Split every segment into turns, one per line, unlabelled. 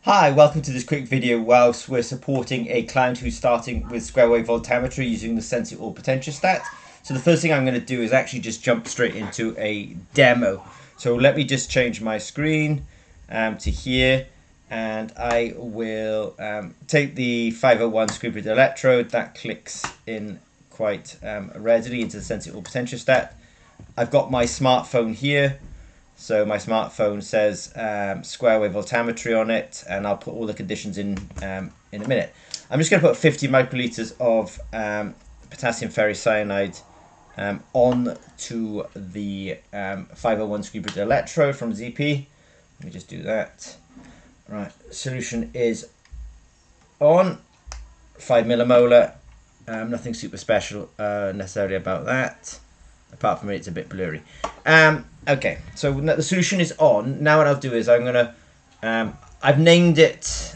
Hi, welcome to this quick video whilst we're supporting a client who's starting with Square Wave Voltammetry using the SenseItAll Potentiostat. So the first thing I'm going to do is actually just jump straight into a demo. So let me just change my screen to here, and I will take the 501 screw-bridge electrode that clicks in quite readily into the SenseItAll Potentiostat. I've got my smartphone here. So my smartphone says Square Wave Voltammetry on it, and I'll put all the conditions in a minute. I'm just going to put 50 microliters of potassium ferricyanide on to the 501 screw-bridge electrode from ZP. Let me just do that. Right, solution is on, 5 millimolar. Nothing super special necessarily about that, apart from it's a bit blurry. Okay, so the solution is on. Now what I'll do is I'm going to, I've named it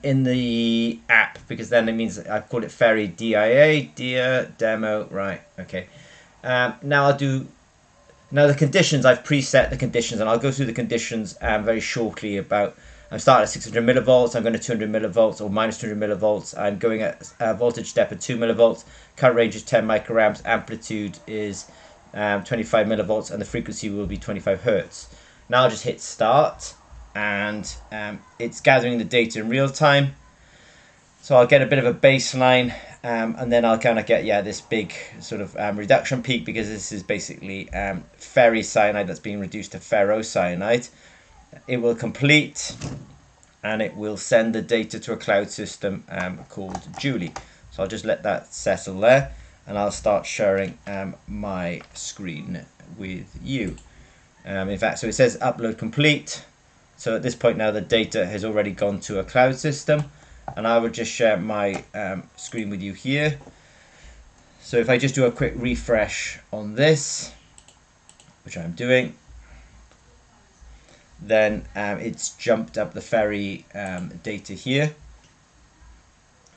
in the app because then it means I've called it Ferry DIA, Dia, Demo, right, okay. Now the conditions, I've preset the conditions, and I'll go through the conditions very shortly about, I'm starting at 600 millivolts, I'm going to 200 millivolts or minus 200 millivolts, I'm going at voltage step at 2 millivolts, current range is 10 microamps, amplitude is 25 millivolts, and the frequency will be 25 hertz. Now I'll just hit start, and it's gathering the data in real time. So I'll get a bit of a baseline, and then I'll kind of get this big sort of reduction peak, because this is basically ferricyanide that's being reduced to ferrocyanide. It will complete, and it will send the data to a cloud system called Djuli. So I'll just let that settle there, and I'll start sharing my screen with you. In fact, so it says upload complete. So at this point now the data has already gone to a cloud system, and I will just share my screen with you here. So if I just do a quick refresh on this, which I'm doing, then it's jumped up the ferry data here.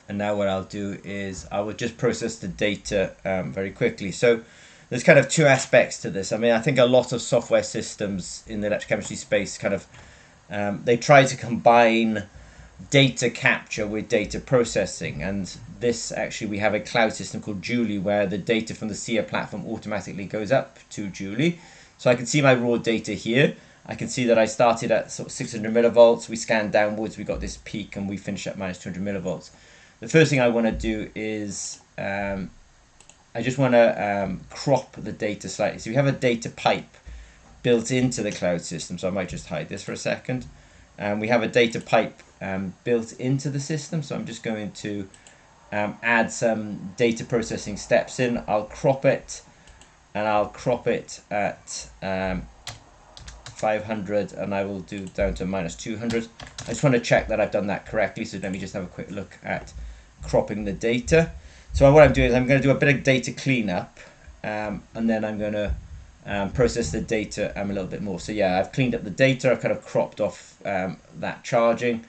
And now what I'll do is I will just process the data very quickly. So there's kind of two aspects to this. I mean, I think a lot of software systems in the electrochemistry space kind of, they try to combine data capture with data processing. And this actually, we have a cloud system called Djuli, where the data from the SIA platform automatically goes up to Djuli. So I can see my raw data here. I can see that I started at sort of 600 millivolts. We scanned downwards, we got this peak, and we finished at minus 200 millivolts. The first thing I want to do is I just want to crop the data slightly. So we have a data pipe built into the cloud system. So I might just hide this for a second. We have a data pipe built into the system. So I'm just going to add some data processing steps in. I'll crop it, and I'll crop it at 500, and I will do down to minus 200. I just want to check that I've done that correctly. So let me just have a quick look at cropping the data. So what I'm doing is I'm going to do a bit of data cleanup, and then I'm going to process the data a little bit more. So yeah, I've cleaned up the data. I've kind of cropped off that charging,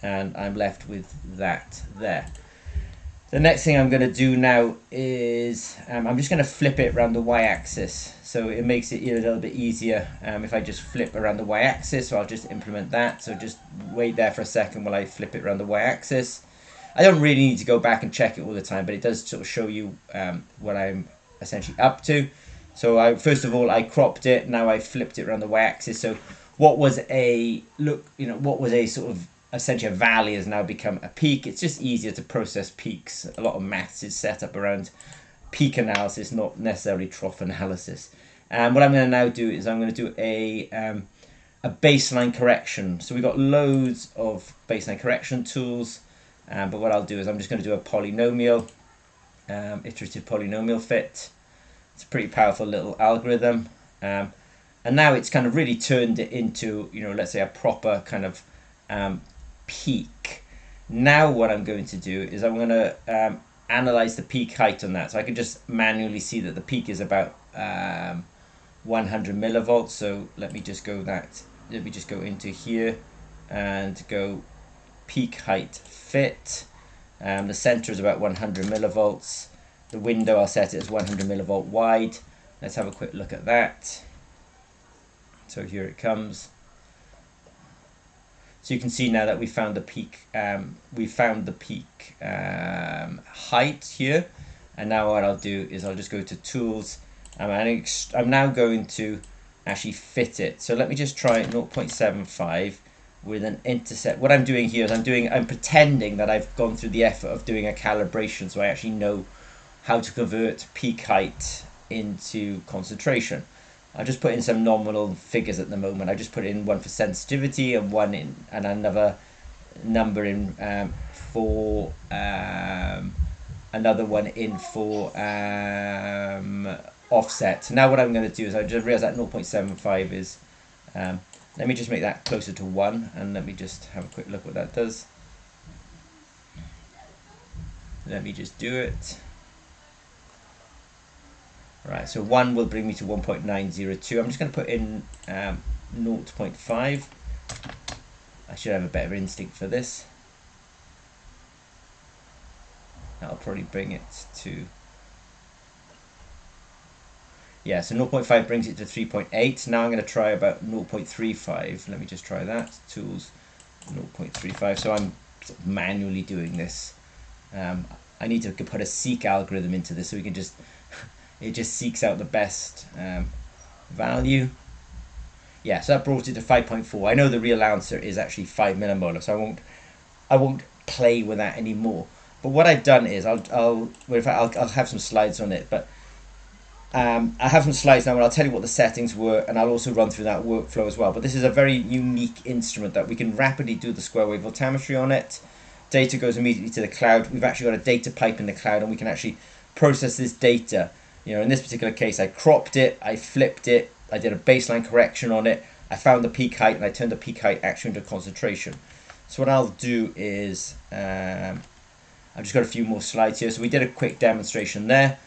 and I'm left with that there. The next thing I'm going to do now is I'm just going to flip it around the y-axis. So it makes it a little bit easier if I just flip around the y-axis. So I'll just implement that. So just wait there for a second while I flip it around the y-axis. I don't really need to go back and check it all the time, but it does sort of show you what I'm essentially up to. So first of all, I cropped it. Now I flipped it around the y-axis. So what was a what was a sort of essentially a valley has now become a peak. It's just easier to process peaks. A lot of maths is set up around peak analysis, not necessarily trough analysis. And what I'm going to now do is I'm going to do a baseline correction. So we've got loads of baseline correction tools. But what I'll do is I'm just going to do a polynomial, iterative polynomial fit. It's a pretty powerful little algorithm. And now it's kind of really turned it into, let's say a proper kind of peak. Now what I'm going to do is I'm going to analyze the peak height on that. So I can just manually see that the peak is about 100 millivolts. So let me just go into here and go peak height fit. The center is about 100 millivolts. The window, I'll set it as 100 millivolt wide. Let's have a quick look at that. So here it comes. So you can see now that we found the peak. Height here, and now what I'll do is I'll just go to Tools. I'm now going to actually fit it. So let me just try 0.75 with an intercept. What I'm doing here is I'm pretending that I've gone through the effort of doing a calibration, so I actually know how to convert peak height into concentration. I'll just put in some nominal figures at the moment. I just put in one for sensitivity and one in and another number in for another one in for offset. So now what I'm going to do is I just realize that 0.75 is let me just make that closer to 1, and let me just have a quick look what that does. Let me just do it. Right, so 1 will bring me to 1.902. I'm just going to put in 0.5. I should have a better instinct for this. That'll probably bring it to... Yeah, so 0.5 brings it to 3.8. Now I'm going to try about 0.35. Let me just try that. Tools, 0.35. So I'm sort of manually doing this. I need to put a seek algorithm into this so we can just... it just seeks out the best value. Yeah, so that brought it to 5.4. I know the real answer is actually 5 millimolar, so I won't play with that anymore. But what I've done is I'll have some slides on it, but I have some slides now where I'll tell you what the settings were, and I'll also run through that workflow as well. But this is a very unique instrument that we can rapidly do the Square Wave Voltammetry on it. Data goes immediately to the cloud. We've actually got a data pipe in the cloud, and we can actually process this data. You know, in this particular case, I cropped it, I flipped it, I did a baseline correction on it, I found the peak height, and I turned the peak height actually into concentration. So what I'll do is, I've just got a few more slides here. So we did a quick demonstration there.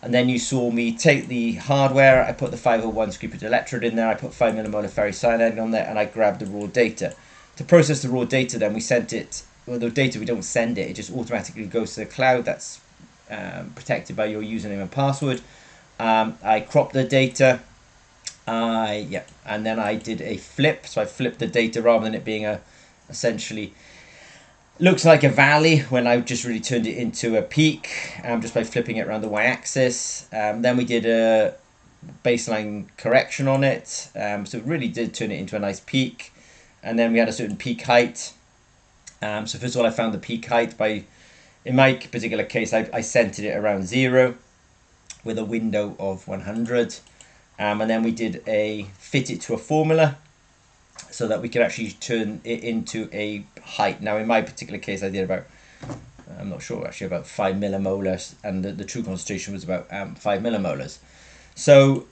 And then you saw me take the hardware, I put the 501 screw electrode in there, I put 5 millimolar ferricyanide on there, and I grabbed the raw data. To process the raw data then, we sent it, well, the data, we don't send it, it just automatically goes to the cloud. That's protected by your username and password. I cropped the data, and then I did a flip. So I flipped the data rather than it being essentially looks like a valley when I just really turned it into a peak, just by flipping it around the y-axis. Then we did a baseline correction on it, so it really did turn it into a nice peak. And then we had a certain peak height. So first of all, I found the peak height by, in my particular case, I centered it around 0 with a window of 100. And then we did fit it to a formula so that we could actually turn it into a height. Now in my particular case I did about, I'm not sure actually, about 5 millimolars, and the true concentration was about 5 millimolars. So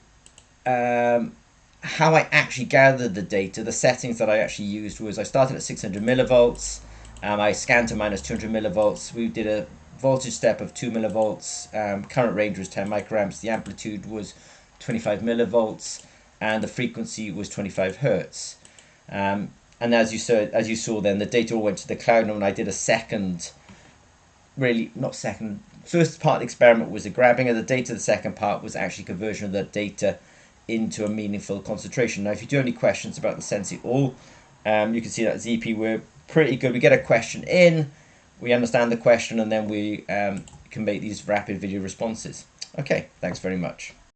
how I actually gathered the data, the settings that I actually used was I started at 600 millivolts, I scanned to minus 200 millivolts, we did a voltage step of 2 millivolts, current range was 10 microamps, the amplitude was 25 millivolts, and the frequency was 25 hertz. And as you saw then, the data all went to the cloud, and when I did a first part of the experiment was the grabbing of the data, the second part was actually conversion of the data into a meaningful concentration. Now if you do have any questions about the SenseItAll, you can see that ZP, we're pretty good. We get a question in, we understand the question, and then we can make these rapid video responses. Okay, thanks very much.